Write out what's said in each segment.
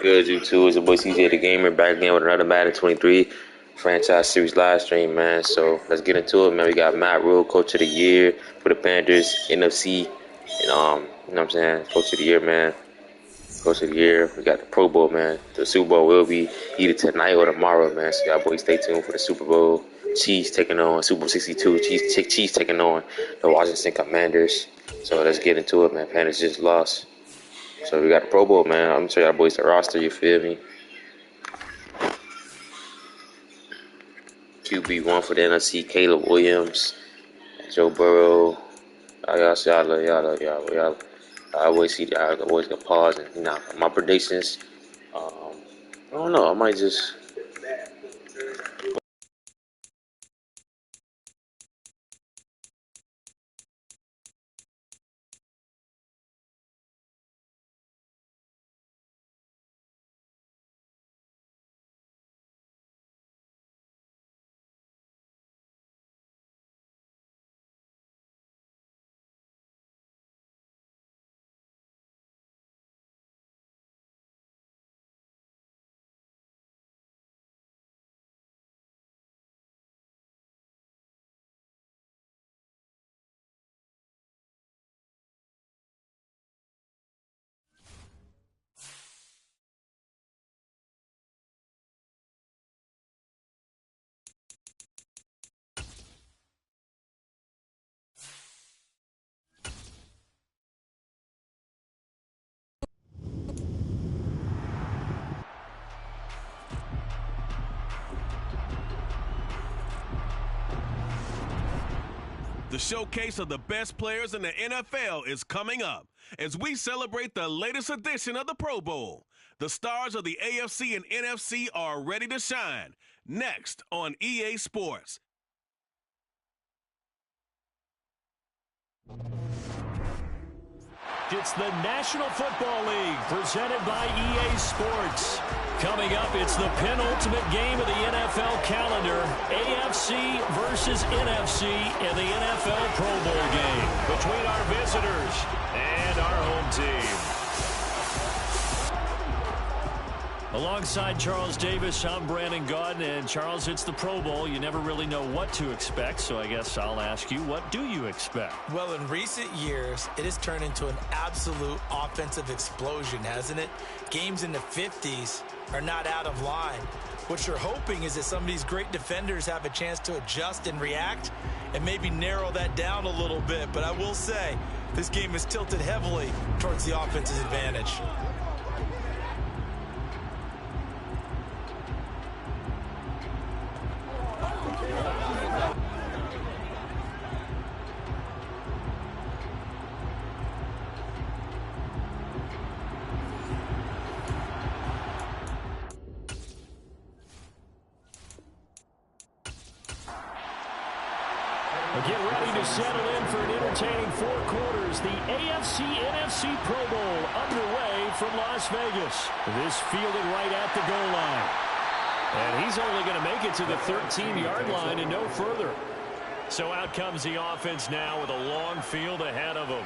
Good, you too. It's your boy CJ the Gamer back again with another Madden 23 franchise series live stream, man. So let's get into it, man. We got Matt Rule, Coach of the Year for the Panthers, NFC, and you know what I'm saying, Coach of the Year, man. Coach of the Year. We got the Pro Bowl, man. The Super Bowl will be either tonight or tomorrow, man. So y'all boys stay tuned for the Super Bowl. Chiefs taking on Super Bowl 62. Chiefs taking on the Washington Commanders. So let's get into it, man. Panthers just lost. So we got the Pro Bowl, man. I'm gonna show y'all boys the roster, you feel me? QB1 for the NFC, Caleb Williams, Joe Burrow. Y'all. I always see I always gonna pause and my predictions. I don't know. I might just. The showcase of the best players in the NFL is coming up as we celebrate the latest edition of the Pro Bowl. The stars of the AFC and NFC are ready to shine. Next on EA Sports. It's the National Football League presented by EA Sports. Coming up, it's the penultimate game of the NFL calendar, AFC versus NFC in the NFL Pro Bowl game between our visitors and our home team. Alongside Charles Davis, I'm Brandon Gaudin, and Charles, it's the Pro Bowl. You never really know what to expect, so I guess I'll ask you, what do you expect? Well, in recent years, it has turned into an absolute offensive explosion, hasn't it? Games in the 50s are not out of line. What you're hoping is that some of these great defenders have a chance to adjust and react and maybe narrow that down a little bit. But I will say, this game is tilted heavily towards the offense's advantage. Get ready to settle in for an entertaining four quarters. The AFC-NFC Pro Bowl underway from Las Vegas. This fielded right at the goal line. And he's only going to make it to the 13-yard line and no further. So out comes the offense now with a long field ahead of them.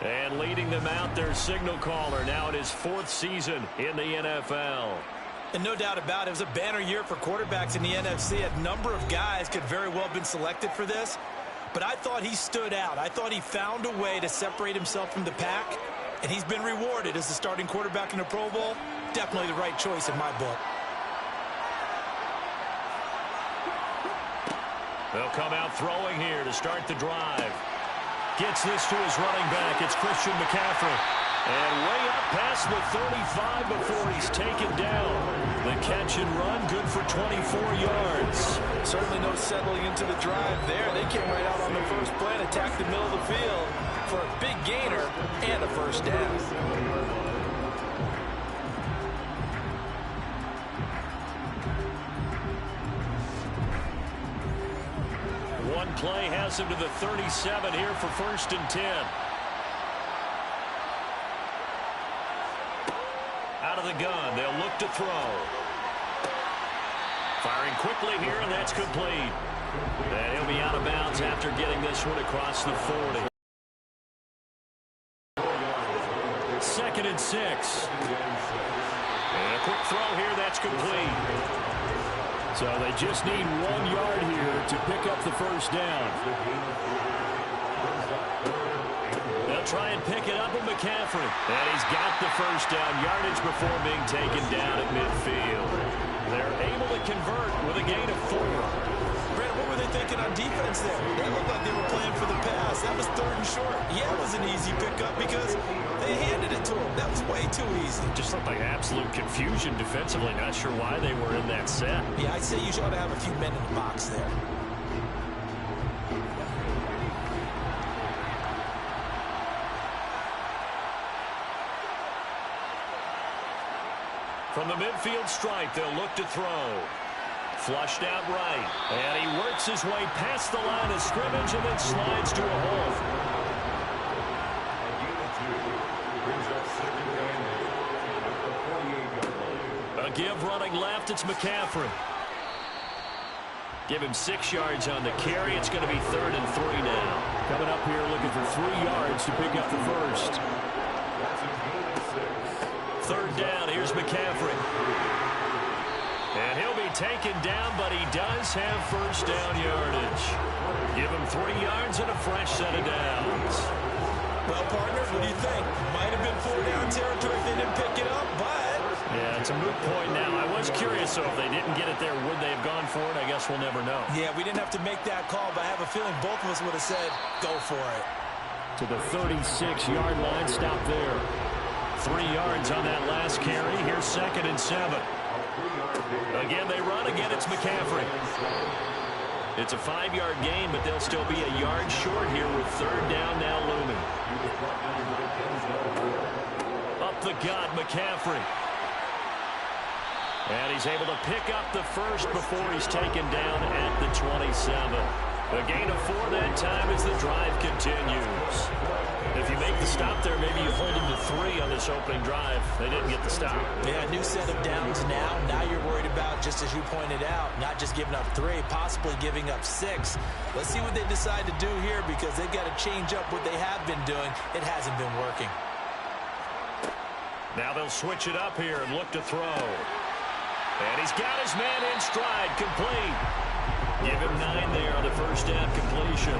And leading them out, their signal caller now in his fourth season in the NFL. And no doubt about it, it was a banner year for quarterbacks in the NFC. A number of guys could very well have been selected for this. But I thought he stood out. I thought he found a way to separate himself from the pack. And he's been rewarded as the starting quarterback in the Pro Bowl. Definitely the right choice in my book. They'll come out throwing here to start the drive. Gets this to his running back. It's Christian McCaffrey. And way up past the 35 before he's taken down. The catch and run, good for 24 yards. Certainly no settling into the drive there. They came right out on the first play and attacked the middle of the field for a big gainer and a first down. One play has him to the 37 here for 1st and 10. Out of the gun, they'll look to throw. Firing quickly here, and that's complete. And he'll be out of bounds after getting this one across the 40. 2nd and 6. That's complete. So they just need 1 yard here to pick up the first down. They'll try and pick it up with McCaffrey. And he's got the first down yardage before being taken down at midfield. They're able to convert with a gain of 4. Brandon, what were they thinking on defense there? They looked like they were playing for the pass. That was 3rd and short. Yeah, it was an easy pickup because they handed it to him. That was way too easy. Just looked like absolute confusion defensively. Not sure why they were in that set. Yeah, I'd say you ought to have a few men in the box there. From the midfield stripe, they'll look to throw. Flushed out right. And he works his way past the line of scrimmage and then slides to a hole. A give running left, it's McCaffrey. Give him 6 yards on the carry. It's going to be 3rd and 3 now. Coming up here looking for 3 yards to pick up the first. 3rd down, here's McCaffrey. And he'll be taken down, but he does have first down yardage. Give him 3 yards and a fresh set of downs. Well, partner, what do you think? Might have been 4-down territory if they didn't pick it up, but... Yeah, it's a moot point now. I was curious, so if they didn't get it there, would they have gone for it? I guess we'll never know. Yeah, we didn't have to make that call, but I have a feeling both of us would have said, go for it. To the 36-yard line, stop there. 3 yards on that last carry. Here's 2nd and 7. Again, they run. Again, it's McCaffrey. It's a 5-yard gain, but they'll still be a yard short here with 3rd down now looming. Up the gut, McCaffrey. And he's able to pick up the first before he's taken down at the 27. A gain of 4 that time as the drive continues. If you make the stop there, maybe you hold them to 3 on this opening drive. They didn't get the stop. Yeah, new set of downs now. Now you're worried about, just as you pointed out, not just giving up 3, possibly giving up 6. Let's see what they decide to do here because they've got to change up what they have been doing. It hasn't been working. Now they'll switch it up here and look to throw. And he's got his man in stride, complete. Give him 9 there on the first down completion.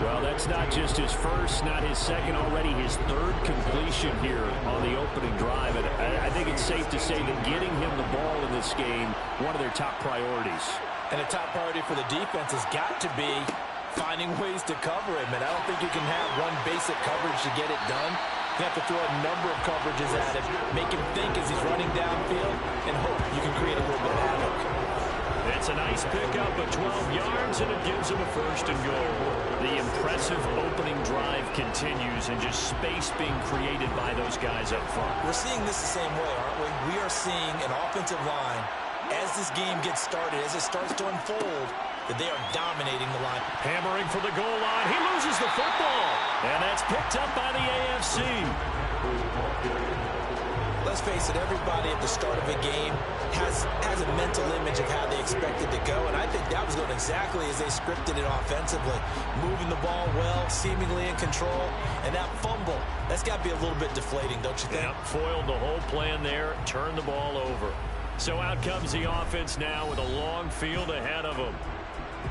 Well, that's not just his first, not his second, already his 3rd completion here on the opening drive. And I think it's safe to say that getting him the ball in this game, one of their top priorities. And a top priority for the defense has got to be finding ways to cover him. And I don't think you can have one basic coverage to get it done. You have to throw a number of coverages at him, make him think as he's running downfield, and hope you can create a little bit of havoc. It's a nice pickup of 12 yards, and it gives him a 1st and goal. The impressive opening drive continues, and just space being created by those guys up front. We're seeing this the same way, aren't we? We are seeing an offensive line, as this game gets started, as it starts to unfold, that they are dominating the line. Hammering for the goal line. He loses the football. And that's picked up by the AFC. Let's face it, everybody at the start of a game has a mental image of how they expect it to go, and I think that was going exactly as they scripted it offensively. Moving the ball well, seemingly in control, and that fumble, that's got to be a little bit deflating, don't you think? Yep, foiled the whole plan there, turned the ball over. So out comes the offense now with a long field ahead of them.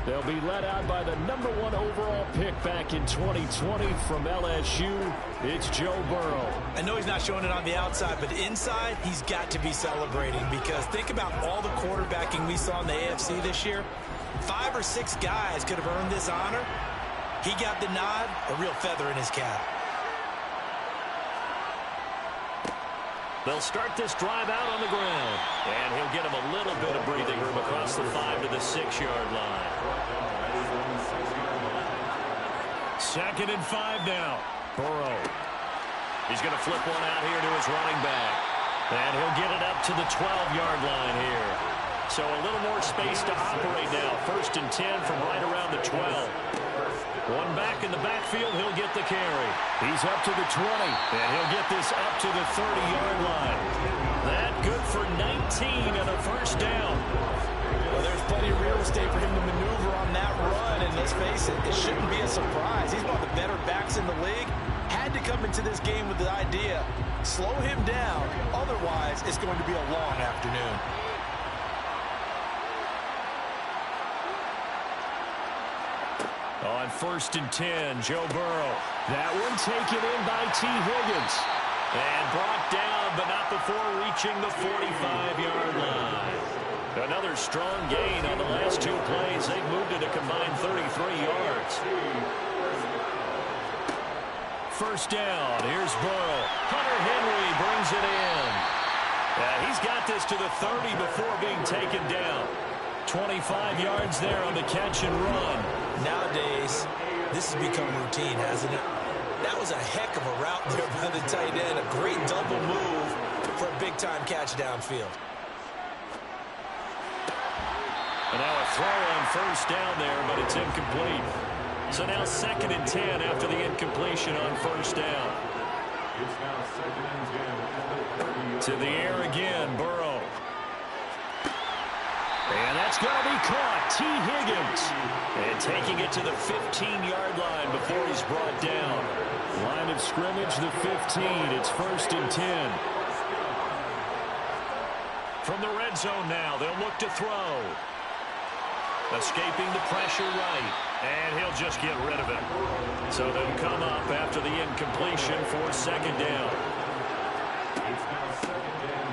They'll be led out by the number 1 overall pick back in 2020 from LSU. It's Joe Burrow. I know he's not showing it on the outside, but inside, he's got to be celebrating because think about all the quarterbacking we saw in the AFC this year. 5 or 6 guys could have earned this honor. He got the nod, a real feather in his cap. They'll start this drive out on the ground. And he'll get him a little bit of breathing room across the 5 to the 6-yard line. 2nd and 5 now. Burrow. He's going to flip one out here to his running back. And he'll get it up to the 12-yard line here. So a little more space to operate now. 1st and 10 from right around the 12. One back in the backfield, he'll get the carry. He's up to the 20, and he'll get this up to the 30-yard line. That good for 19 and a 1st down. Well, there's plenty of real estate for him to maneuver on that run, and let's face it, it shouldn't be a surprise. He's one of the better backs in the league. had to come into this game with the idea, slow him down, otherwise it's going to be a long afternoon. On 1st and 10, Joe Burrow. That one taken in by T. Higgins. And brought down, but not before reaching the 45-yard line. Another strong gain on the last 2 plays. They've moved it a combined 33 yards. 1st down. Here's Burrow. Hunter Henry brings it in. He's got this to the 30 before being taken down. 25 yards there on the catch and run. Nowadays, this has become routine, hasn't it? That was a heck of a route there by the tight end. A great double move for a big-time catch downfield. And now a throw on 1st down there, but it's incomplete. So now 2nd and 10 after the incompletion on 1st down. It's now 2nd and 10. To the air again, Burrow. And that's going to be caught. T. Higgins. And taking it to the 15-yard line before he's brought down. Line of scrimmage, the 15. It's 1st and 10. From the red zone now, they'll look to throw. Escaping the pressure right. And he'll just get rid of it. So they'll come up after the incompletion for 2nd down.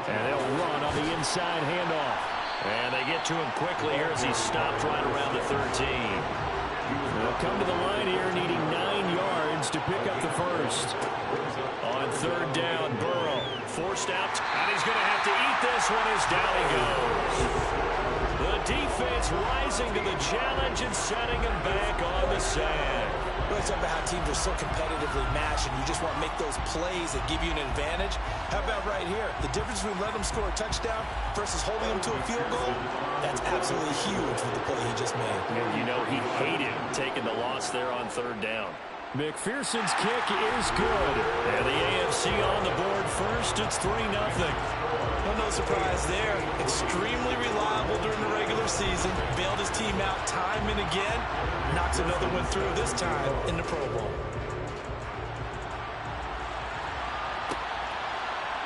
And they'll run on the inside handoff. And they get to him quickly here as he stopped right around the 13. They'll come to the line here needing 9 yards to pick up the 1st. On 3rd down, Burrow forced out. And he's going to have to eat this one as down he goes. The defense rising to the challenge and setting him back on the sand. We're talking about how teams are so competitively matched and you just want to make those plays that give you an advantage. How about right here? The difference between letting them score a touchdown versus holding them to a field goal, that's absolutely huge with the play he just made. And you know he hated taking the loss there on 3rd down. McPherson's kick is good. And the AFC on the board first. It's 3-0. Well, no surprise there. Extremely reliable during the regular season. Bailed his team out time and again. Knocks another one through this time in the Pro Bowl.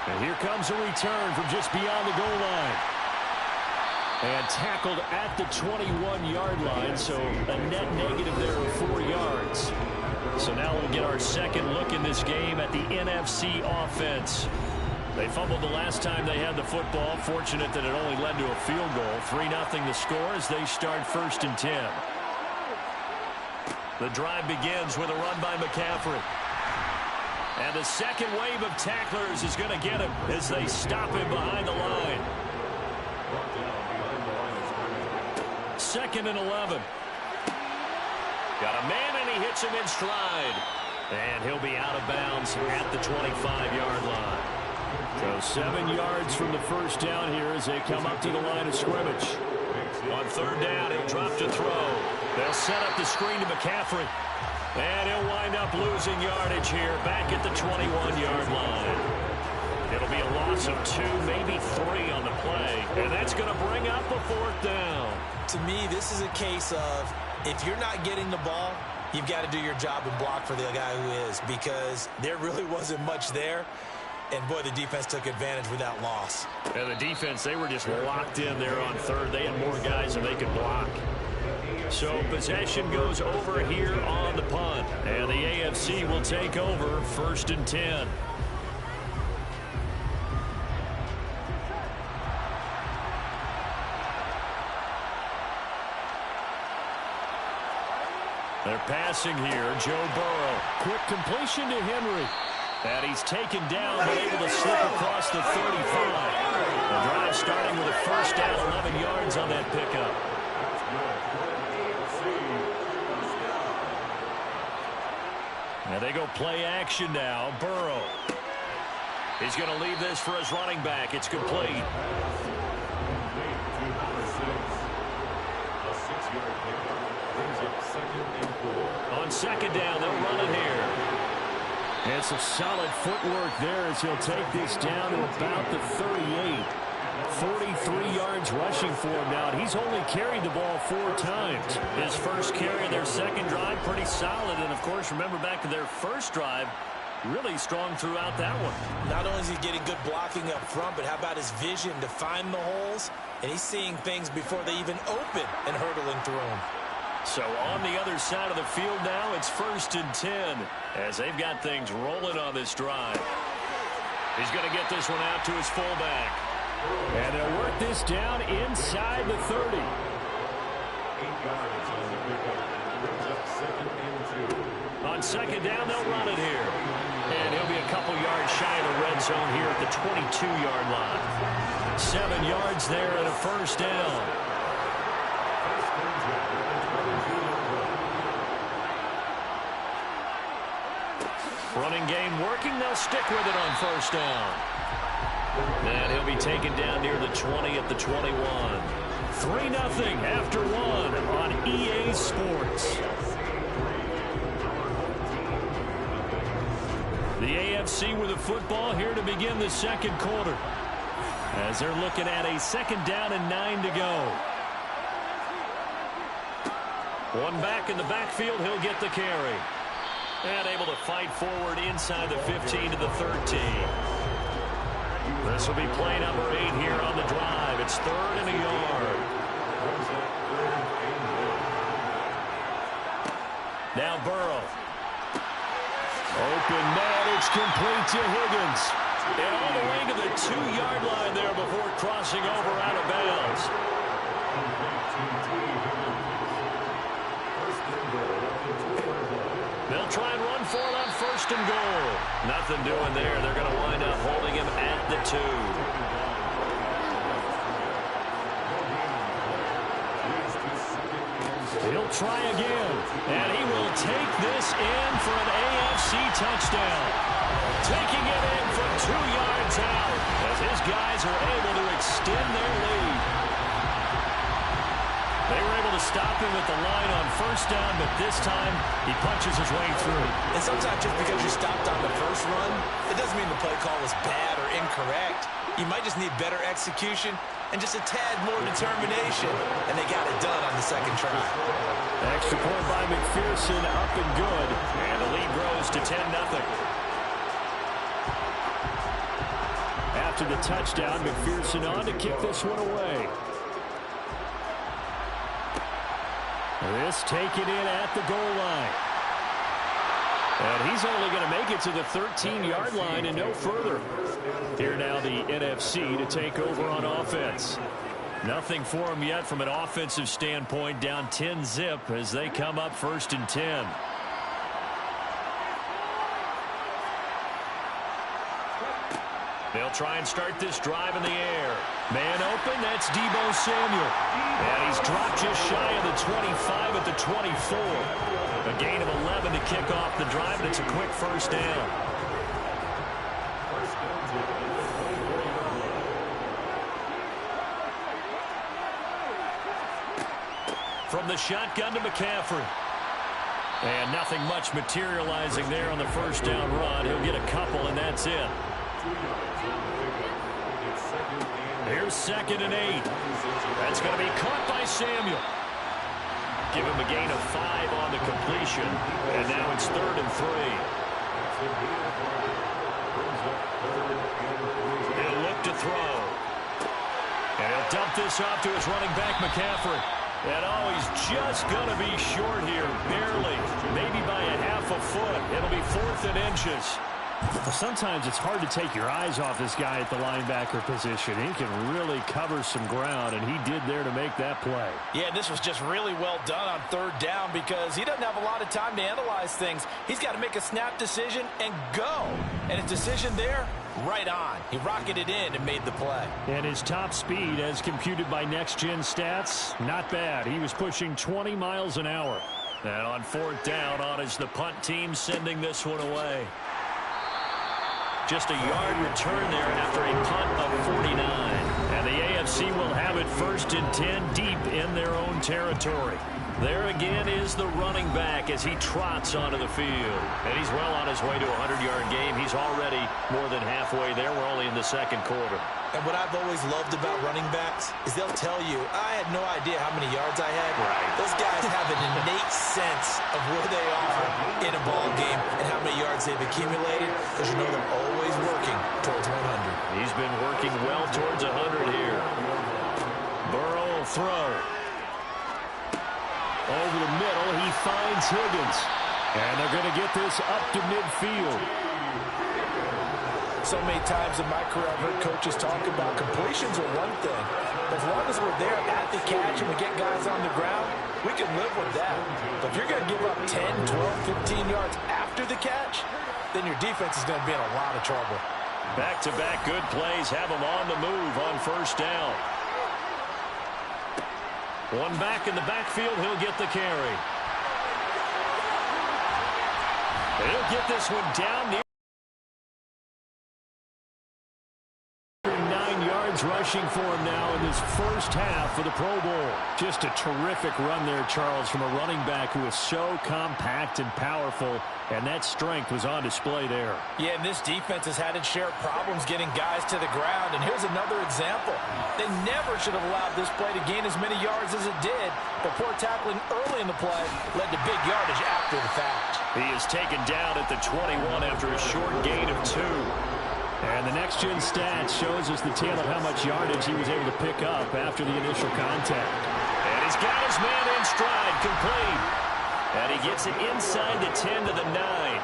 And here comes a return from just beyond the goal line. And tackled at the 21-yard line, so a net negative there of 4 yards. So now we'll get our second look in this game at the NFC offense. They fumbled the last time they had the football. Fortunate that it only led to a field goal. 3-0 the score as they start 1st and 10. The drive begins with a run by McCaffrey. And the second wave of tacklers is going to get him as they stop him behind the line. 2nd and 11. Got a man and he hits him in stride. And he'll be out of bounds at the 25-yard line. So 7 yards from the 1st down here as they come up to the line of scrimmage. On 3rd down, he'll drop to throw. They'll set up the screen to McCaffrey. And he'll wind up losing yardage here back at the 21-yard line. It'll be a loss of 2, maybe 3 on the play. And that's going to bring up a 4th down. To me, this is a case of if you're not getting the ball, you've got to do your job and block for the guy who is, because there really wasn't much there. And, boy, the defense took advantage with that loss. And the defense, they were just locked in there on 3rd. They had more guys than they could block. So possession goes over here on the punt. And the AFC will take over 1st and 10. They're passing here. Joe Burrow. Quick completion to Henry. And he's taken down, but able to slip across the 35. The drive starting with a 1st down, 11 yards on that pickup. And they go play action now. Burrow. He's going to leave this for his running back. It's complete. On 2nd down, they'll run it here. And some solid footwork there as he'll take this down to about the 38. 43 yards rushing for him now, and he's only carried the ball 4 times. His first carry of their second drive, pretty solid. And, of course, remember back to their first drive, Really strong throughout that one. Not only is he getting good blocking up front, but how about his vision to find the holes? And he's seeing things before they even open and hurdling through them. So on the other side of the field now, it's 1st and 10 as they've got things rolling on this drive. He's going to get this one out to his fullback. And they'll work this down inside the 30. 8 yards on the pickup. Brings up 2nd and 2. On 2nd down, they'll run it here. And he'll be a couple yards shy of the red zone here at the 22-yard line. 7 yards there and a 1st down. Running game working. They'll stick with it on 1st down. And he'll be taken down near the 20 at the 21. 3-0 after 1 on EA Sports. The AFC with the football here to begin the 2nd quarter. As they're looking at a 2nd down and 9 to go. One back in the backfield. He'll get the carry. And able to fight forward inside the 15 to the 13. This will be play number 8 here on the drive. It's 3rd and a yard. Now Burrow. Open man, it's complete to Higgins. And all the way to the 2-yard line there before crossing over out of bounds. They'll try and run for it on 1st and goal. Nothing doing there. They're going to wind up holding him at the 2. He'll try again, and he will take this in for an AFC touchdown. Taking it in from 2 yards out as his guys are able to extend their lead. They were able to stop him at the line on 1st down, but this time he punches his way through. And sometimes just because you stopped on the first run, it doesn't mean the play call was bad or incorrect. You might just need better execution and just a tad more determination. And they got it done on the 2nd try. Extra point by McPherson, up and good. And the lead grows to 10-0. After the touchdown, McPherson on to kick this one away. This taken in at the goal line. And he's only going to make it to the 13-yard line and no further. Here now the NFC to take over on offense. Nothing for him yet from an offensive standpoint. Down 10-zip as they come up 1st and 10. They'll try and start this drive in the air. Man open, that's Deebo Samuel. And he's dropped just shy of the 25 at the 24. A gain of 11 to kick off the drive, and it's a quick 1st down. From the shotgun to McCaffrey. And nothing much materializing there on the 1st down run. He'll get a couple, and that's it. Here's 2nd and 8. That's going to be caught by Samuel. Give him a gain of 5 on the completion. And now it's 3rd and 3. He'll look to throw. And he'll dump this off to his running back, McCaffrey. And oh, he's just going to be short here. Barely. Maybe by a half a foot. It'll be 4th and inches. Sometimes it's hard to take your eyes off this guy at the linebacker position. He can really cover some ground, and he did there to make that play. Yeah, this was just really well done on 3rd down because he doesn't have a lot of time to analyze things. He's got to make a snap decision and go. And his decision there, right on. He rocketed in and made the play. And his top speed, as computed by Next Gen Stats, not bad. He was pushing 20 miles an hour. And on 4th down, on is the punt team sending this one away. Just a yard return there after a punt of 49. And the AFC will have it 1st and 10 deep in their own territory. There again is the running back as he trots onto the field. And he's well on his way to a 100-yard game. He's already more than halfway there. We're only in the second quarter. And what I've always loved about running backs is they'll tell you, I had no idea how many yards I had. Right. Those guys have an innate sense of where they are in a ball game and how many yards they've accumulated, because you know they're always working towards 100. He's been working well towards 100 here. Burrow will throw. Over the middle, he finds Higgins. And they're going to get this up to midfield. So many times in my career, I've heard coaches talk about completions are one thing. As long as we're there at the catch and we get guys on the ground, we can live with that. But if you're going to give up 10, 12, 15 yards after the catch, then your defense is going to be in a lot of trouble. Back-to-back good plays have them on the move on first down. One back in the backfield, he'll get the carry. He'll get this one down near 9 yards rushing for him now in this first half of the Pro Bowl. Just a terrific run there, Charles, from a running back who is so compact and powerful, and that strength was on display there. Yeah, and this defense has had its share of problems getting guys to the ground, and here's another example. They never should have allowed this play to gain as many yards as it did, but poor tackling early in the play led to big yardage after the fact. He is taken down at the 21 after a short gain of 2. And the next-gen stats shows us the tale of how much yardage he was able to pick up after the initial contact. And he's got his man in stride, complete. And he gets it inside the 10 to the 9.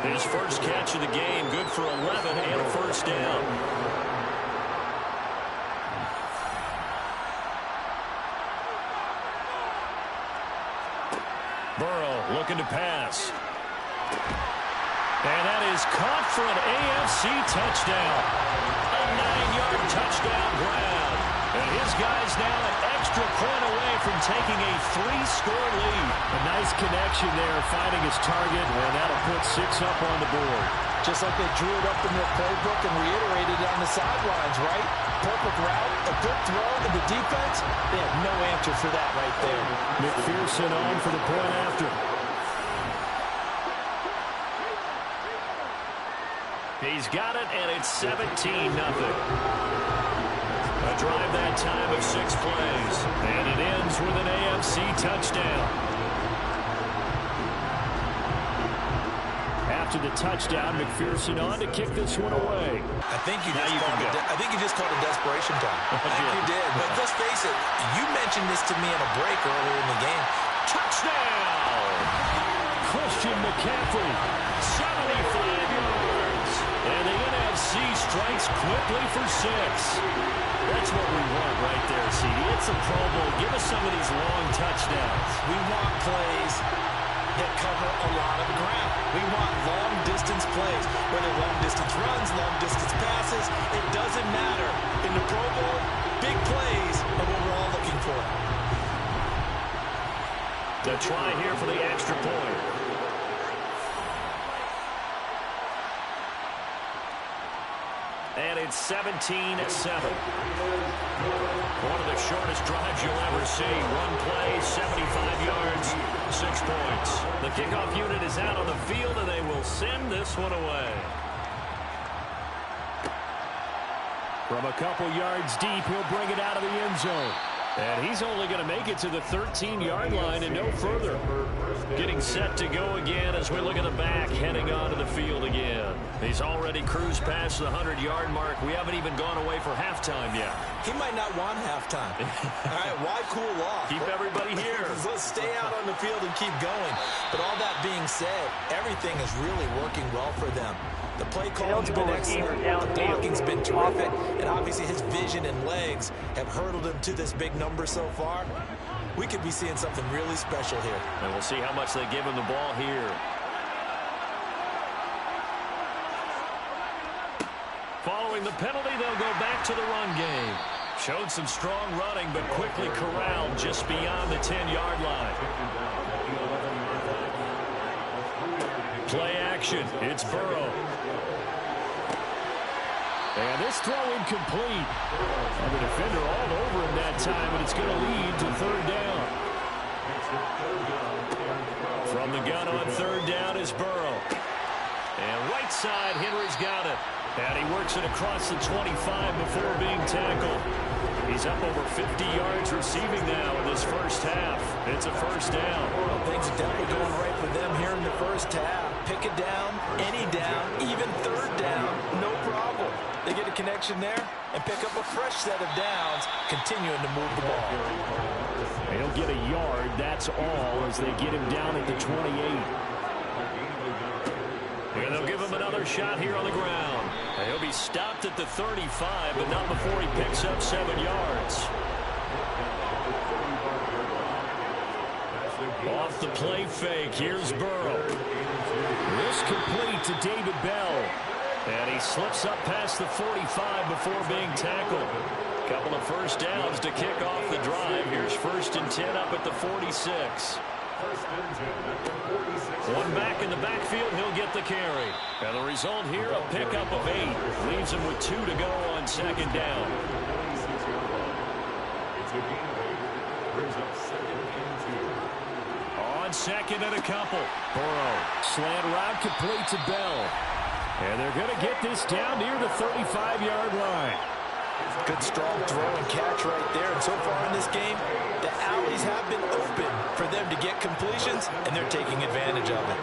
His first catch of the game, good for 11 and a first down. Burrow looking to pass. And that is caught for an AFC touchdown. A 9-yard touchdown grab. And his guys now an extra point away from taking a 3-score lead. A nice connection there, finding his target, and that'll put 6 up on the board. Just like they drew it up in their playbook and reiterated it on the sidelines, right? Perfect route, a good throw, and the defense, they have no answer for that right there. McPherson on for the point after. He's got it, and it's 17-0. A drive that time of 6 plays, and it ends with an AFC touchdown. After the touchdown, McPherson on to kick this one away. I think you just called it desperation time. I think you did. But let's face it, you mentioned this to me in a break earlier in the game. Touchdown! Christian McCaffrey, 75 yards. And the NFC strikes quickly for 6. That's what we want right there, CD. It's a Pro Bowl. Give us some of these long touchdowns. We want plays that cover a lot of ground. We want long-distance plays, whether long-distance runs, long-distance passes. It doesn't matter. In the Pro Bowl, big plays are what we're all looking for. The try here for the extra point. And it's 17-7. One of the shortest drives you'll ever see. One play, 75 yards, 6 points. The kickoff unit is out on the field, and they will send this one away. From a couple yards deep, he'll bring it out of the end zone. And he's only going to make it to the 13-yard line and no further. Getting set to go again as we look at the back, heading onto the field again. He's already cruised past the 100-yard mark. We haven't even gone away for halftime yet. He might not want halftime. All right, why cool off? Keep everybody here. Let's stay out on the field and keep going. But all that being said, everything is really working well for them. The play calling's been excellent, the blocking's been terrific, and obviously his vision and legs have hurdled him to this big number so far. We could be seeing something really special here. And we'll see how much they give him the ball here. Following the penalty, they'll go back to the run game. Showed some strong running, but quickly corralled just beyond the 10-yard line. Play action. It's Burrow. And this throw incomplete. And the defender all over him that time, and it's going to lead to third down. From the gun on third down is Burrow. And right side, Henry's got it. And he works it across the 25 before being tackled. He's up over 50 yards receiving now in this first half. It's a first down. Well, things are definitely going right for them here in the first half. Pick it down, any down, even third down, no problem. They get a connection there and pick up a fresh set of downs, continuing to move the ball. He'll get a yard, that's all, as they get him down at the 28. And they'll give him another shot here on the ground. And he'll be stopped at the 35, but not before he picks up 7 yards. Off the play fake, here's Burrow. This complete to David Bell. And he slips up past the 45 before being tackled. Couple of first downs to kick off the drive. Here's 1st and 10 up at the 46. One back in the backfield, he'll get the carry. And the result here, a pickup of 8. Leaves him with 2 to go on 2nd down. On 2nd and a couple. Burrow, slant route complete to Bell. And they're going to get this down near the 35-yard line. Good strong throw and catch right there. And so far in this game, the alleys have been open for them to get completions, and they're taking advantage of it.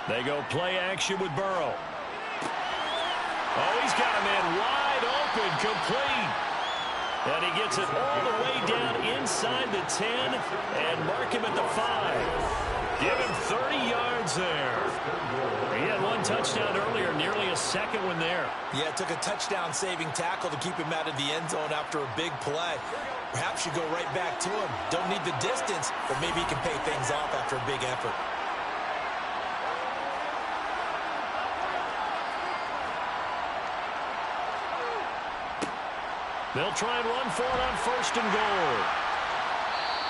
They go play action with Burrow. Oh, he's got a man wide open, complete. And he gets it all the way down inside the 10 and mark him at the 5. Give him 30 yards there. He had one touchdown earlier, nearly a second one there. Yeah, it took a touchdown-saving tackle to keep him out of the end zone after a big play. Perhaps you go right back to him. Don't need the distance, but maybe he can pay things off after a big effort. They'll try and run for it on 1st and goal.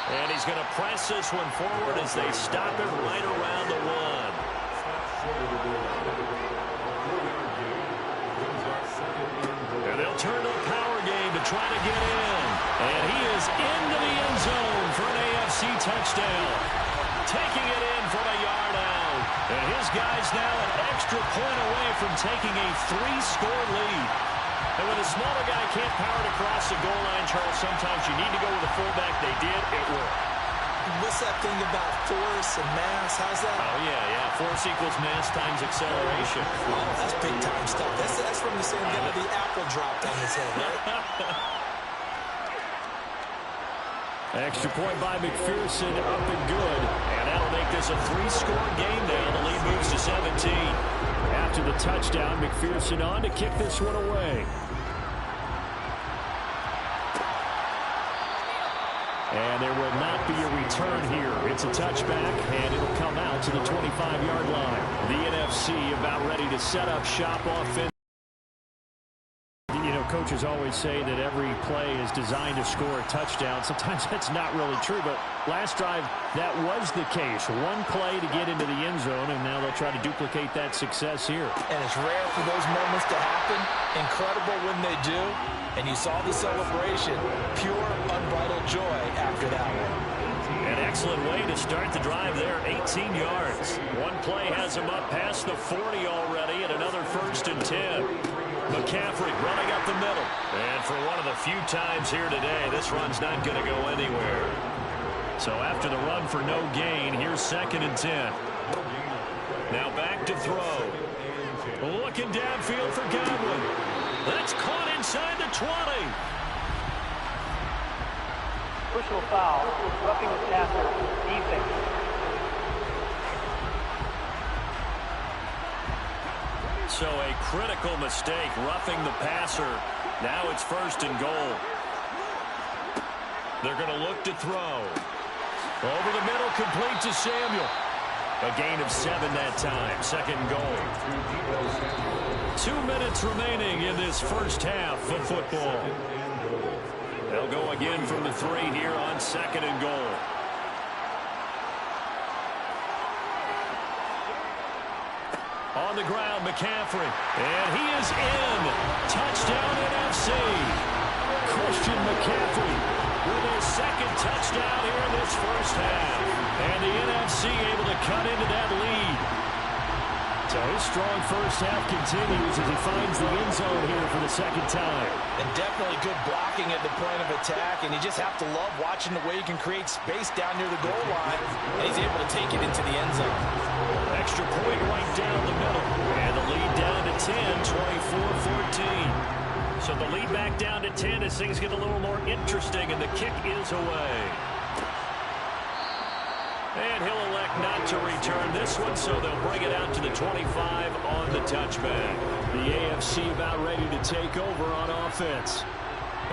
And he's going to press this one forward as they stop it right around the 1. And they'll turn to a power game to try to get in. And he is into the end zone for an AFC touchdown. Taking it in from a yard out. And his guy's now an extra point away from taking a 3-score lead. And when a smaller guy can't power it across the goal line, Charles, sometimes you need to go with a fullback. They did. It worked. What's that thing about force and mass? How's that? Oh, yeah. Force equals mass times acceleration. Oh, that's big-time stuff. That's from the same guy the apple dropped on his head, right? Extra point by McPherson, up and good. And that'll make this a 3-score game now. The lead moves to 17. After the touchdown, McPherson on to kick this one away. And there will not be a return here. It's a touchback, and it'll come out to the 25-yard line. The NFC about ready to set up shop offense. You know, coaches always say that every play is designed to score a touchdown. Sometimes that's not really true, but last drive, that was the case. One play to get into the end zone, and now they'll try to duplicate that success here. And it's rare for those moments to happen. Incredible when they do. And you saw the celebration. Pure, unbridled joy after that one. An excellent way to start the drive there, 18 yards. One play has him up past the 40 already, and another 1st and 10. McCaffrey running up the middle. And for one of the few times here today, this run's not going to go anywhere. So after the run for no gain, here's 2nd and 10. Now back to throw. Looking downfield for Godwin. That's caught inside the 20. Personal foul, roughing the passer, defense. So a critical mistake, roughing the passer. Now it's 1st and goal. They're going to look to throw. Over the middle, complete to Samuel. A gain of 7 that time, 2nd and goal. 2 minutes remaining in this first half of football. They'll go again from the 3 here on 2nd and goal. On the ground, McCaffrey. And he is in. Touchdown NFC. Christian McCaffrey with his second touchdown here in this first half. And the NFC able to cut into that lead. So his strong first half continues as he finds the end zone here for the second time. And definitely good blocking at the point of attack, and you just have to love watching the way he can create space down near the goal line, and he's able to take it into the end zone. Extra point right down the middle. And the lead down to 10, 24-14. So the lead back down to 10 as things get a little more interesting, and the kick is away. And he'll elect not to return this one, so they'll bring it out to the 25 on the touchback. The AFC about ready to take over on offense.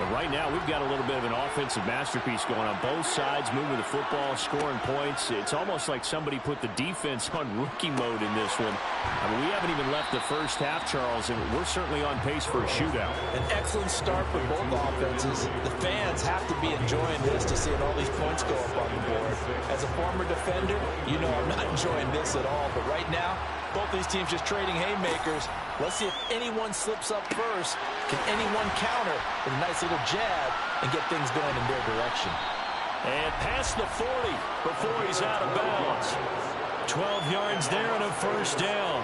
And right now, we've got a little bit of an offensive masterpiece going on. Both sides moving the football, scoring points. It's almost like somebody put the defense on rookie mode in this one. I mean, we haven't even left the first half, Charles, and we're certainly on pace for a shootout. An excellent start for both offenses. The fans have to be enjoying this to seeing all these points go up on the board. As a former defender, you know I'm not enjoying this at all. But right now, both these teams just trading haymakers. Let's see if anyone slips up first. Can anyone counter with a nice little jab and get things going in their direction? And past the 40 before he's out of bounds. 12 yards there and a first down.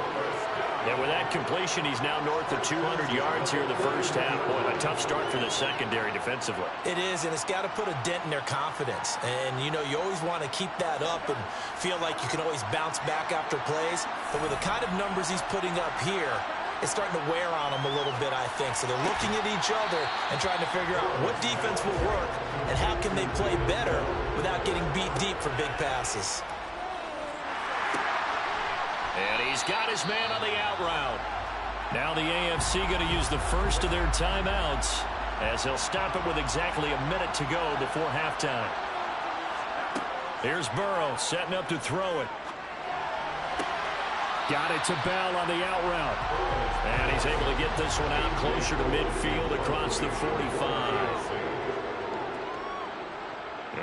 And with that completion, he's now north of 200 yards here in the first half. Boy, a tough start for the secondary defensively. It is, and it's got to put a dent in their confidence. And, you know, you always want to keep that up and feel like you can always bounce back after plays. But with the kind of numbers he's putting up here, it's starting to wear on them a little bit, I think. So they're looking at each other and trying to figure out what defense will work and how can they play better without getting beat deep for big passes. And he's got his man on the out route. Now the AFC going to use the first of their timeouts as he'll stop it with exactly a minute to go before halftime. Here's Burrow setting up to throw it. Got it to Bell on the out route. And he's able to get this one out closer to midfield across the 45.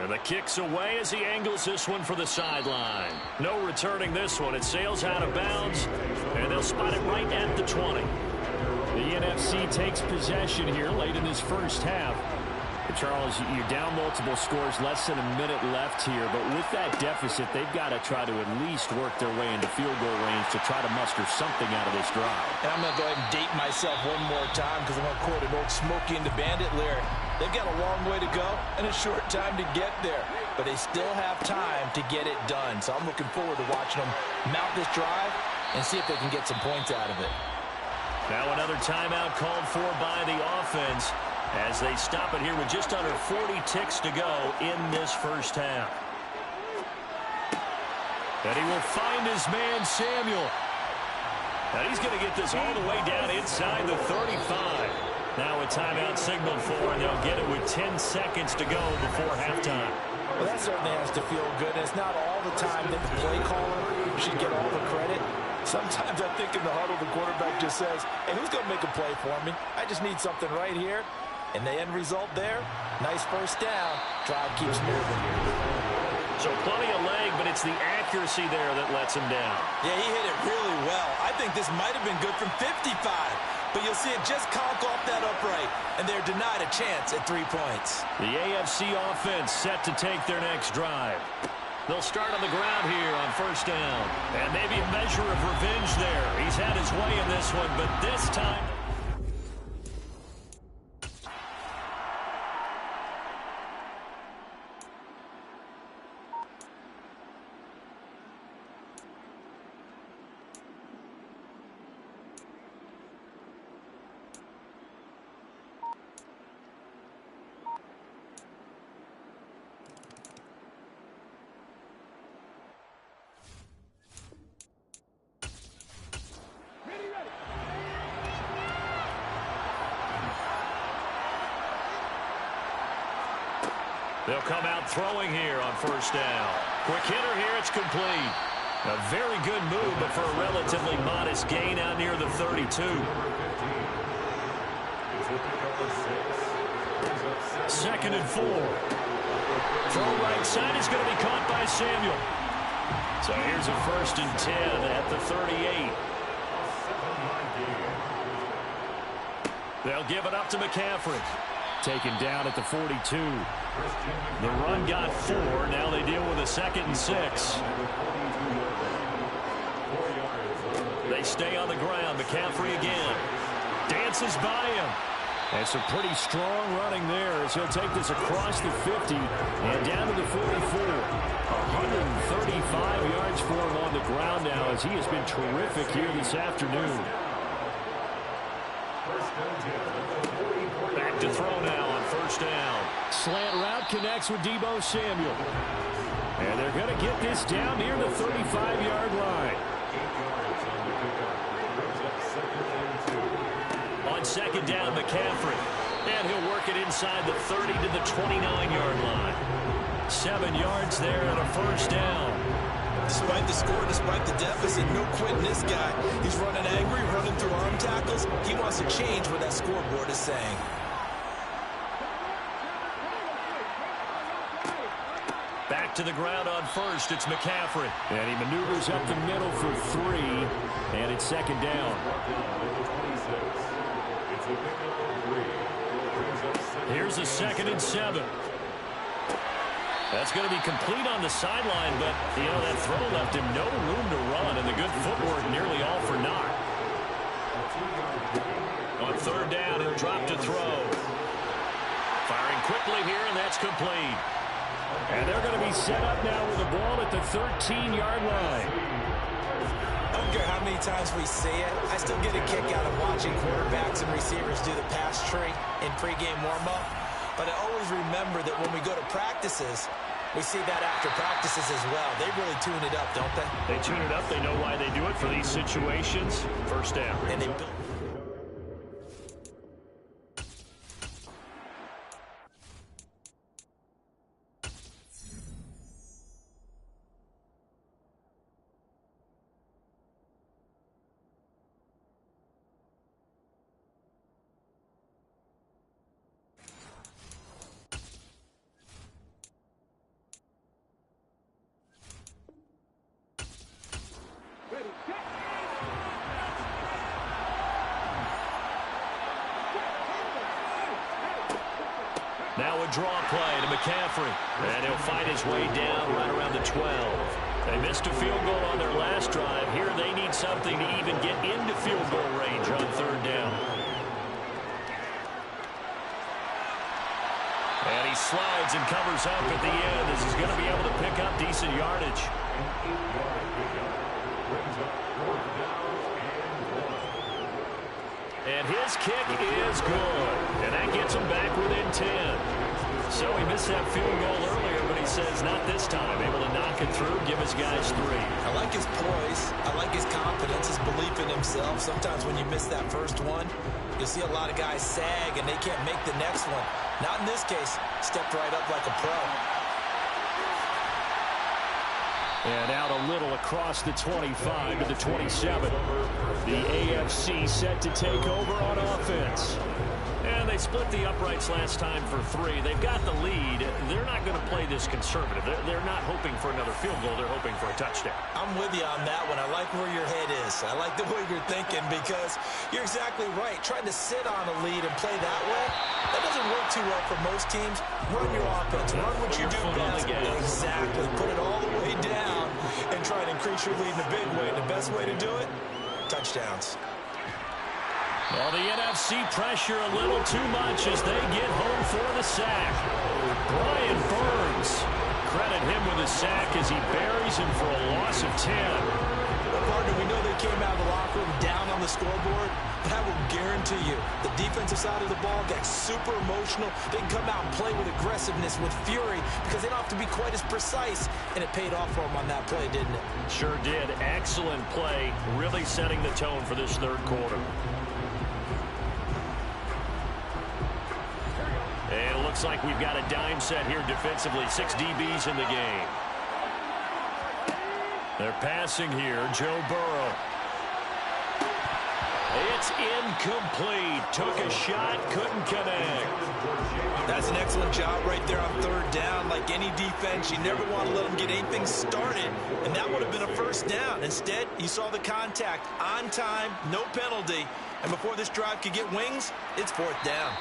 And the kick's away as he angles this one for the sideline. No returning this one. It sails out of bounds, and they'll spot it right at the 20. The NFC takes possession here late in this first half. Charles, you're down multiple scores, less than a minute left here, but with that deficit, they've got to try to at least work their way into field goal range to try to muster something out of this drive. And I'm going to go ahead and date myself one more time because I'm going to quote an old Smokey and the Bandit lyric. They've got a long way to go and a short time to get there, but they still have time to get it done. So I'm looking forward to watching them mount this drive and see if they can get some points out of it. Now another timeout called for by the offense as they stop it here with just under 40 ticks to go in this first half. And he will find his man, Samuel. And he's going to get this all the way down inside the 35. Now a timeout signaled for, and they'll get it with 10 seconds to go before halftime. Well, that certainly has to feel good. And it's not all the time that the play caller should get all the credit. Sometimes I think in the huddle, the quarterback just says, hey, who's going to make a play for me? I just need something right here. And the end result there, nice first down. Drive keeps moving. So plenty of leg, but it's the accuracy there that lets him down. Yeah, he hit it really well. I think this might have been good from 55. But you'll see it just conk off that upright. And they're denied a chance at 3 points. The AFC offense set to take their next drive. They'll start on the ground here on first down. And maybe a measure of revenge there. He's had his way in this one, but this time... They'll come out throwing here on first down. Quick hitter here, it's complete. A very good move, but for a relatively modest gain out near the 32. Second and 4. Throw right side is going to be caught by Samuel. So here's a first and 10 at the 38. They'll give it up to McCaffrey. taken down at the 42. The run got 4. Now they deal with a 2nd and 6. They stay on the ground. McCaffrey again. Dances by him. And some pretty strong running there as he'll take this across the 50 and down to the 44. 135 yards for him on the ground now as he has been terrific here this afternoon. Back to throw now on 1st down. Slant route connects with Deebo Samuel. And they're going to get this down near the 35-yard line. On 2nd down, McCaffrey. And he'll work it inside the 30 to the 29-yard line. 7 yards there and a 1st down. Despite the score, despite the deficit, no quitting this guy. He's running angry, running through arm tackles. He wants to change what that scoreboard is saying. Back to the ground on 1st. It's McCaffrey. And he maneuvers up the middle for 3. And it's 2nd down. Here's a 2nd and 7. That's going to be complete on the sideline, but, you know, that throw left him no room to run, and the good footwork nearly all for naught. On 3rd down, he'll drop to throw. Firing quickly here, and that's complete. And they're going to be set up now with the ball at the 13-yard line. I don't care how many times we see it. I still get a kick out of watching quarterbacks and receivers do the pass tree in pregame warm-up. But I always remember that when we go to practices, we see that after practices as well. They really tune it up, don't they? They tune it up. They know why they do it for these situations. 1st down. And they build. Now a draw play to McCaffrey. And he'll fight his way down right around the 12. They missed a field goal on their last drive. Here they need something to even get into field goal range on 3rd down. And he slides and covers up at the end as he's going to be able to pick up decent yardage. And his kick is good. And that gets him back within 10. So he missed that field goal earlier, but he says not this time. Able to knock it through, give his guys 3. I like his poise. I like his confidence, his belief in himself. Sometimes when you miss that first one, you'll see a lot of guys sag and they can't make the next one. Not in this case. Stepped right up like a pro. And out a little across the 25 to the 27. The AFC set to take over on offense. And they split the uprights last time for 3. They've got the lead. They're not going to play this conservative. They're not hoping for another field goal. They're hoping for a touchdown. I'm with you on that one. I like where your head is. I like the way you're thinking because you're exactly right. Trying to sit on a lead and play that way, that doesn't work too well for most teams. Run your offense. Run what you do best. Exactly. Put it all the way down and try and increase your lead in a big way. And the best way to do it, touchdowns. Well, the NFC pressure a little too much as they get home for the sack. Brian Burns, credit him with a sack as he buries him for a loss of 10. Well, partner, we know they came out of the locker room down on the scoreboard, but I will guarantee you the defensive side of the ball got super emotional. They can come out and play with aggressiveness, with fury, because they don't have to be quite as precise, and it paid off for them on that play, didn't it? Sure did. Excellent play, really setting the tone for this 3rd quarter. And it looks like we've got a dime set here defensively. 6 DBs in the game. They're passing here. Joe Burrow. It's incomplete. Took a shot, couldn't connect. That's an excellent job right there on 3rd down. Like any defense, you never want to let them get anything started. And that would have been a 1st down. Instead, you saw the contact on time, no penalty. And before this drive could get wings, it's 4th down.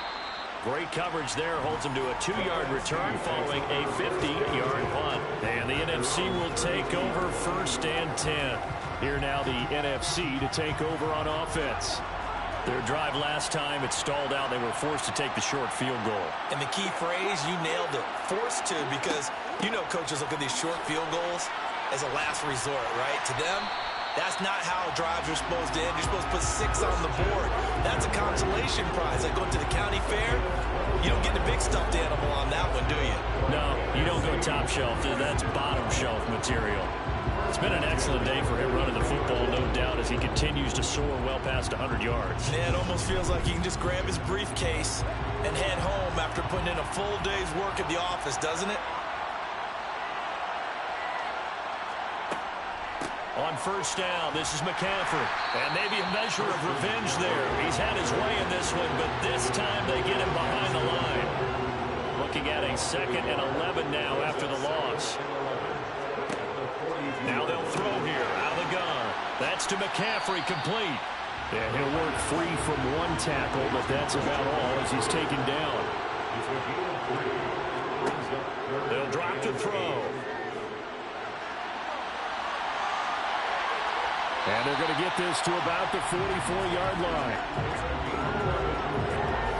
Great coverage there. Holds him to a 2-yard return following a 50-yard punt. And the NFC will take over 1st and 10. Here now the NFC to take over on offense. Their drive last time, it stalled out. They were forced to take the short field goal. And the key phrase, you nailed it. Forced to, because you know coaches look at these short field goals as a last resort, right? To them, that's not how drives are supposed to end. You're supposed to put 6 on the board. That's a consolation prize. Like going to the county fair, you don't get the big stuffed animal on that one, do you? No, you don't go top shelf. That's bottom shelf material. It's been an excellent day for him running the football, no doubt, as he continues to soar well past 100 yards. Yeah, it almost feels like he can just grab his briefcase and head home after putting in a full day's work at the office, doesn't it? On 1st down, this is McCaffrey. And maybe a measure of revenge there. He's had his way in this one, but this time they get him behind the line. Looking at a 2nd and 11 now after the loss. Now they'll throw here out of the gun. That's to McCaffrey, complete. And he'll work free from 1 tackle, but that's about all as he's taken down. They'll drop to throw. And they're going to get this to about the 44-yard line.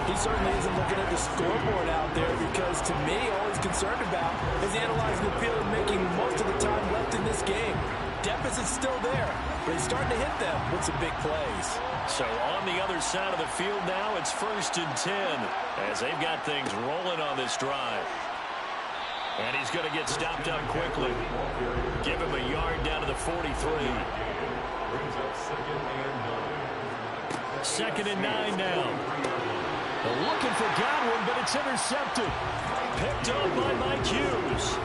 He certainly isn't looking at the scoreboard out there because, to me, all he's concerned about is analyzing the field and making most of the time left in this game. Deficit's still there, but he's starting to hit them with some big plays. So on the other side of the field now, it's 1st and 10 as they've got things rolling on this drive. And he's going to get stopped up quickly. Give him a yard down to the 43. 2nd and 9 now. They're looking for Godwin, but it's intercepted. Picked up by Mike Hughes.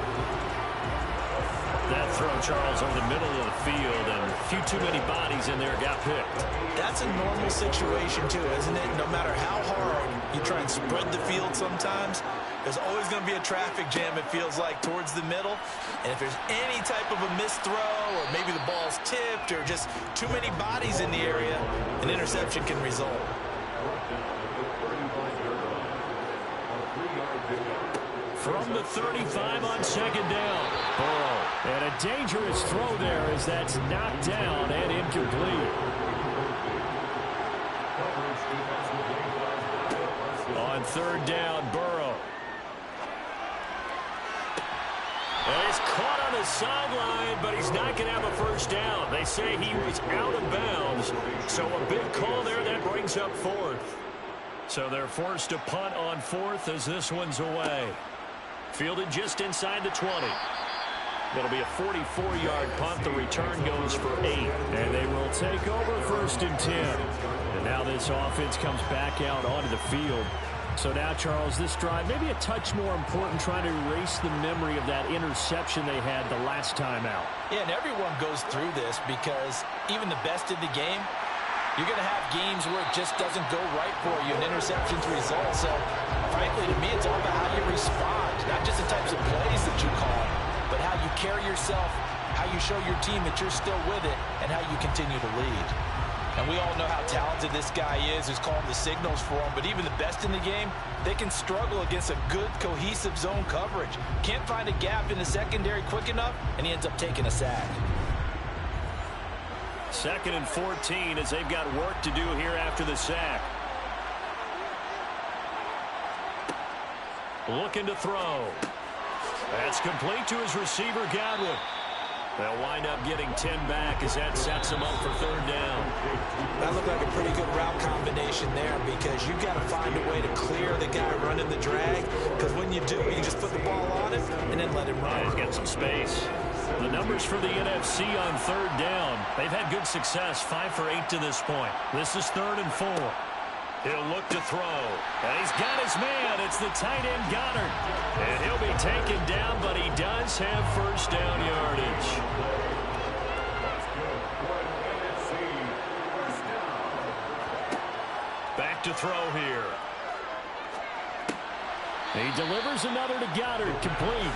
That throw, Charles, over the middle of the field, and a few too many bodies in there got picked. That's a normal situation, too, isn't it? No matter how hard you try and spread the field sometimes, there's always going to be a traffic jam, it feels like, towards the middle. And if there's any type of a missed throw, or maybe the ball's tipped, or just too many bodies in the area, an interception can result. From the 35 on 2nd down. Burrow. And a dangerous throw there as that's knocked down and incomplete. On 3rd down, Burrow. And he's caught on the sideline, but he's not going to have a 1st down. They say he was out of bounds. So a big call there that brings up 4th. So they're forced to punt on 4th as this one's away. Fielded just inside the 20. It'll be a 44-yard punt. The return goes for 8. And they will take over 1st and 10. And now this offense comes back out onto the field. So now, Charles, this drive maybe a touch more important, trying to erase the memory of that interception they had the last time out. Yeah, and everyone goes through this because even the best in the game, you're going to have games where it just doesn't go right for you, and interceptions result. So, frankly, to me, it's all about how you respond, not just the types of plays that you call, but how you carry yourself, how you show your team that you're still with it, and how you continue to lead. And we all know how talented this guy is who's calling the signals for him, but even the best in the game, they can struggle against a good, cohesive zone coverage. Can't find a gap in the secondary quick enough, and he ends up taking a sack. 2nd and 14 as they've got work to do here after the sack. Looking to throw. That's complete to his receiver, Godwin. They'll wind up getting 10 back as that sets them up for 3rd down. That looked like a pretty good route combination there because you've got to find a way to clear the guy running the drag, because when you do, you just put the ball on him and then let him run. He's got some space. The numbers for the NFC on 3rd down. They've had good success, 5 for 8 to this point. This is 3rd and 4. He'll look to throw. And he's got his man. It's the tight end, Goddard. And he'll be taken down, but he does have 1st down yardage. Back to throw here. He delivers another to Goddard, complete.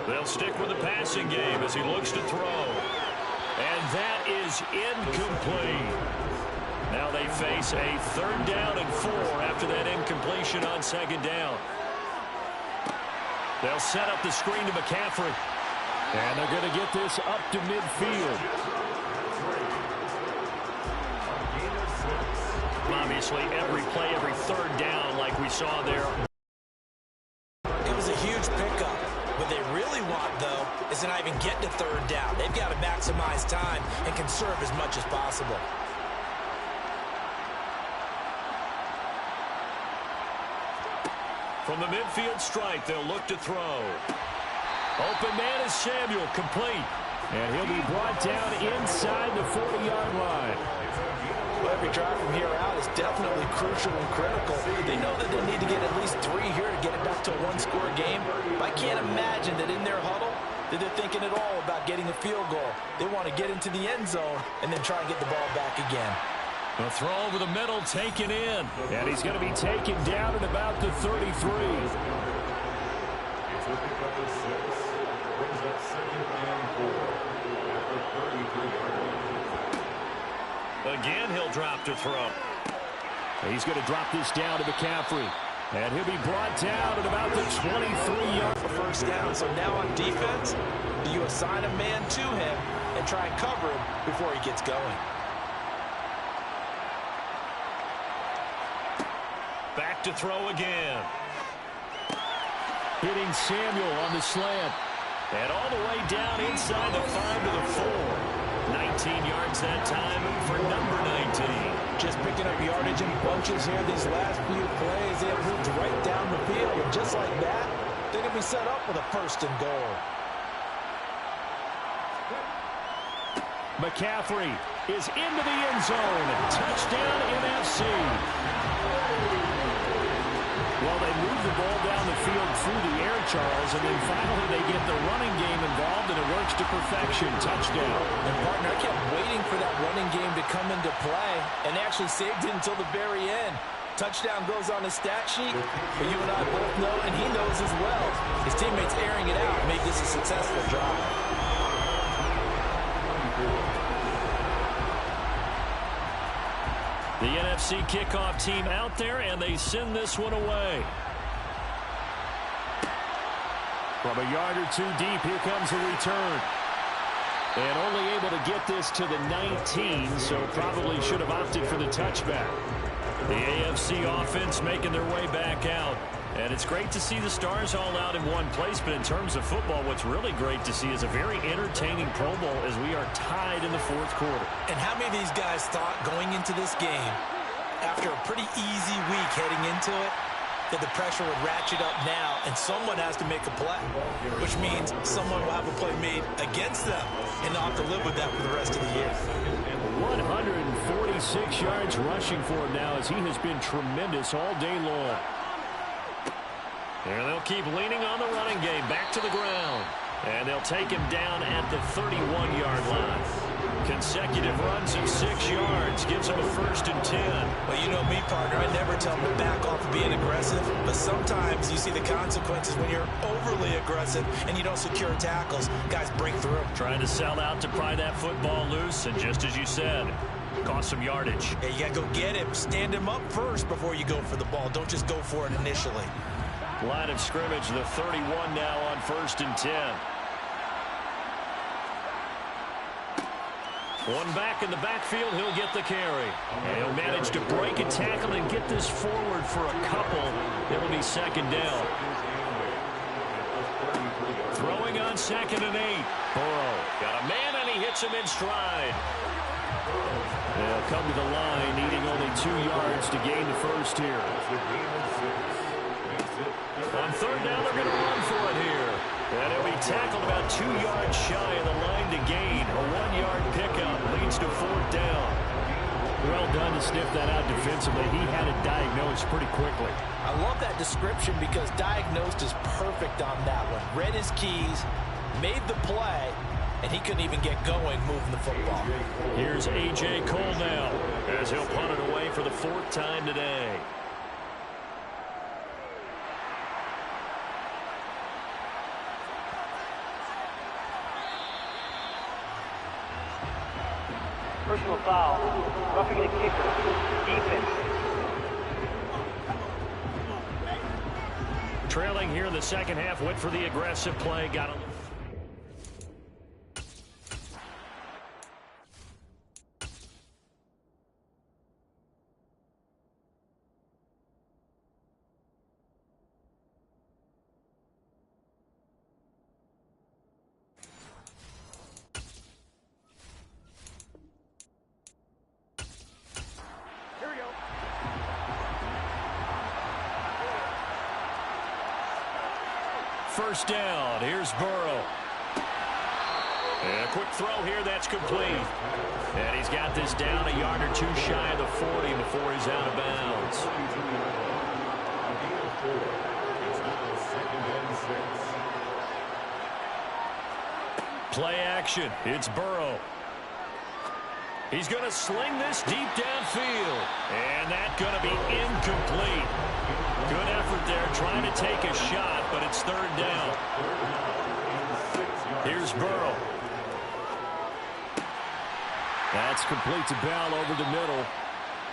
They'll stick with the passing game as he looks to throw. And that is incomplete. Now they face a 3rd down and 4 after that incompletion on 2nd down. They'll set up the screen to McCaffrey. And they're going to get this up to midfield. Obviously, every play, every 3rd down like we saw there. It was a huge pickup. What they really want, though, is to not even get to 3rd down. They've got to maximize time and conserve as much as possible. From the midfield stripe, they'll look to throw. Open man is Samuel, complete. And he'll be brought down inside the 40-yard line. Well, every drive from here out is definitely crucial and critical. They know that they need to get at least 3 here to get it back to a 1-score game. But I can't imagine that in their huddle that they're thinking at all about getting a field goal. They want to get into the end zone and then try and get the ball back again. The throw over the middle taken in. And he's going to be taken down at about the 33. It's a pickup of 6. Brings up 2nd and 4 at the 33-yard line. Again, he'll drop to throw. He's going to drop this down to McCaffrey. And he'll be brought down at about the 23-yard. For 1st down. So now on defense, do you assign a man to him and try and cover him before he gets going? Back to throw again. Hitting Samuel on the slant. And all the way down inside the 5 to the 4. 19 yards that time for number 19. Just picking up yardage in bunches here these last few plays. They have moved right down the field. And just like that, they're going to be set up with a 1st and goal. McCaffrey is into the end zone. Touchdown NFC. Well, they move the ball down the field through the air, Charles, and then finally they get the running game involved, and it works to perfection. Touchdown. And, partner, I kept waiting for that running game to come into play, and they actually saved it until the very end. Touchdown goes on the stat sheet, but you and I both know, and he knows as well, his teammates airing it out made this a successful drive. The NFC kickoff team out there, and they send this one away. From a yard or 2 deep, here comes the return. And only able to get this to the 19, so probably should have opted for the touchback. The AFC offense making their way back out. And it's great to see the stars all out in one place, but in terms of football, what's really great to see is a very entertaining Pro Bowl as we are tied in the 4th quarter. And how many of these guys thought going into this game, after a pretty easy week heading into it, that the pressure would ratchet up now and someone has to make a play, which means someone will have a play made against them and they'll have to live with that for the rest of the year. 146 yards rushing for him now as he has been tremendous all day long. And they'll keep leaning on the running game back to the ground. And they'll take him down at the 31-yard line. Consecutive runs of 6 yards gives him a 1st and 10. Well, you know me, partner. I never tell them to back off of being aggressive. But sometimes you see the consequences when you're overly aggressive and you don't secure tackles. Guys break through. Trying to sell out to pry that football loose. And just as you said, cost some yardage. Yeah, you got to go get him. Stand him up first before you go for the ball. Don't just go for it initially. Line of scrimmage, the 31 now on 1st and 10. One back in the backfield, he'll get the carry. And he'll manage to break a tackle and get this forward for a couple. It'll be 2nd down. Throwing on 2nd and 8. Burrow got a man and he hits him in stride. They'll come to the line, needing only 2 yards to gain the 1st here. On 3rd down, they're going to run for it here. And he'll be tackled about 2 yards shy of the line to gain. A 1-yard pickup leads to 4th down. Well done to sniff that out defensively. He had it diagnosed pretty quickly. I love that description because diagnosed is perfect on that one. Read his keys, made the play, and he couldn't even get going moving the football. Here's A.J. Cole now as he'll punt it away for the 4th time today. Personal foul. Roughing the kicker. Defense. Trailing here in the second half, went for the aggressive play, got a... Here we go. First down, here's Burrow. And a quick throw here, that's complete. And he's got this down a yard or two shy of the 40 before he's out of bounds. Play action, it's Burrow. He's going to sling this deep downfield. And that's going to be incomplete. Good effort there, trying to take a shot, but it's third down. Here's Burrow. That's complete to Bell over the middle.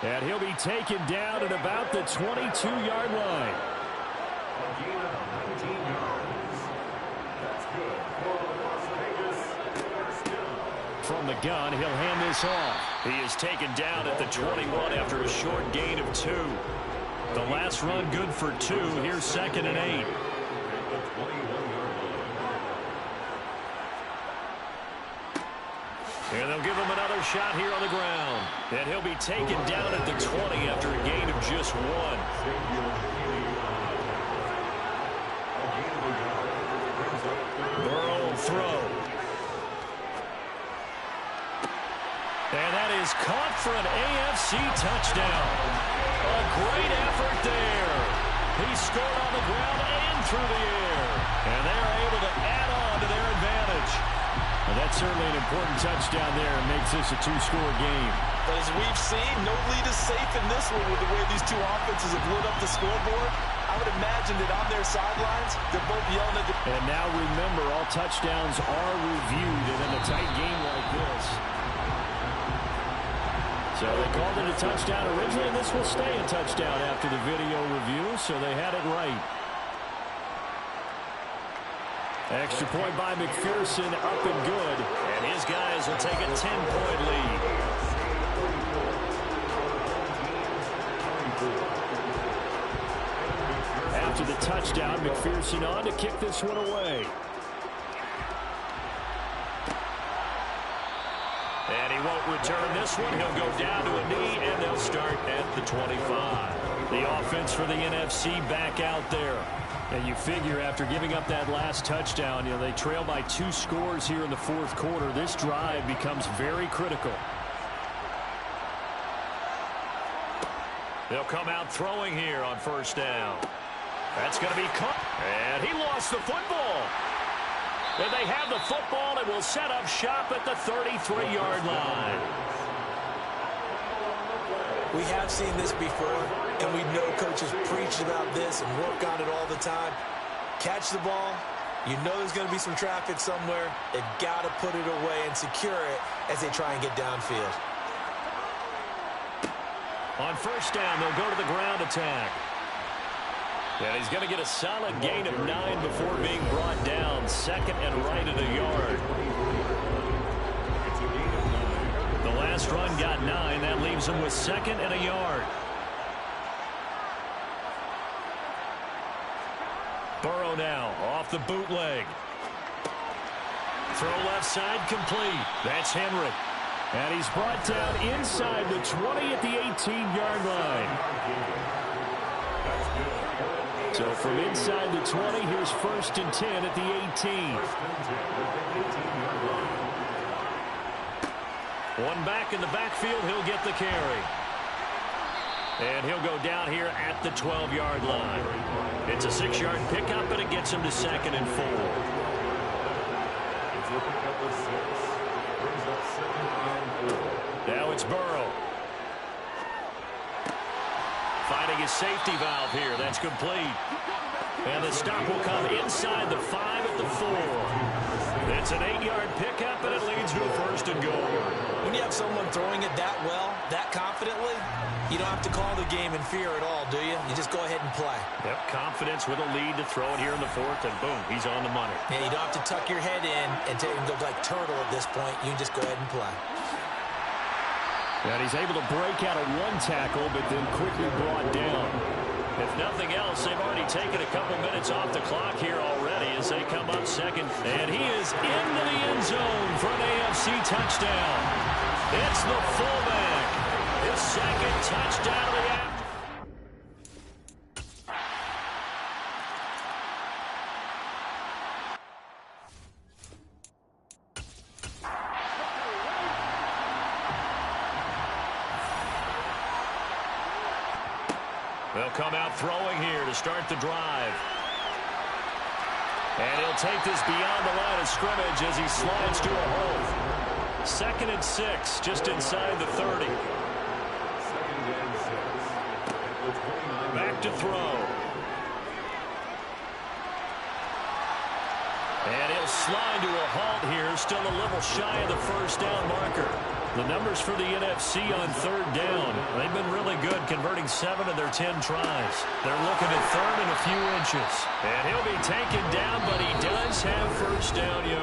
And he'll be taken down at about the 22-yard line. From the gun, he'll hand this off. He is taken down at the 21 after a short gain of 2. The last run good for 2. Here's 2nd and 8. And they'll give him another shot here on the ground. And he'll be taken down at the 20 after a gain of just 1. Burrow will throw. And that is caught for an AFC touchdown. A great effort there. He scored on the ground and through the air. And they are able to add on to their advantage. Well, that's certainly an important touchdown there. It makes this a 2-score game. But as we've seen, no lead is safe in this one with the way these two offenses have lit up the scoreboard. I would imagine that on their sidelines, they're both yelling at the... And now remember, all touchdowns are reviewed, and in a tight game like this. So they called it a touchdown originally, and this will stay a touchdown after the video review, so they had it right. Extra point by McPherson, up and good. And his guys will take a 10-point lead. After the touchdown, McPherson on to kick this one away. And he won't return this one. He'll go down to a knee, and they'll start at the 25. The offense for the NFC back out there. And you figure after giving up that last touchdown, they trail by 2 scores here in the 4th quarter. This drive becomes very critical. They'll come out throwing here on first down. That's going to be caught. And he lost the football. And they have the football and will set up shop at the 33-yard line. We have seen this before, and we know coaches preach about this and work on it all the time. Catch the ball. You know there's going to be some traffic somewhere. They've got to put it away and secure it as they try and get downfield. On first down, they'll go to the ground attack. And he's going to get a solid gain of 9 before being brought down. 2nd and right at a yard. The last run got 9. That leaves him with 2nd and a yard. Burrow now off the bootleg. Throw left side complete. That's Henry. And he's brought down inside the 20 at the 18-yard line. So from inside the 20, here's 1st and 10 at the 18. One back in the backfield, he'll get the carry. And he'll go down here at the 12-yard line. It's a 6-yard pickup, and it gets him to 2nd and 4. Now it's Burrow. Finding his safety valve here. That's complete. And the stop will come inside the 5 at the 4. It's an 8-yard pickup, and it leads to a 1st and goal. When you have someone throwing it that well, that confidently, you don't have to call the game in fear at all, do you? You just go ahead and play. Yep, confidence with a lead to throw it here in the fourth, and boom, he's on the money. Yeah, you don't have to tuck your head in and go like turtle at this point. You can just go ahead and play. And he's able to break out of one tackle, but then quickly brought down. If nothing else, they've already taken a couple minutes off the clock here already as they come up second. And he is into the end zone for an AFC touchdown. It's the fullback. His second touchdown of the afternoon. They'll come out throwing here to start the drive. And he'll take this beyond the line of scrimmage as he slides to a hole. 2nd and 6, just inside the 30. Back to throw. And he'll slide to a halt here, still a little shy of the first down marker. The numbers for the NFC on 3rd down. They've been really good, converting 7 of their 10 tries. They're looking at 3rd and a few inches. And he'll be taken down, but he does have first down yards.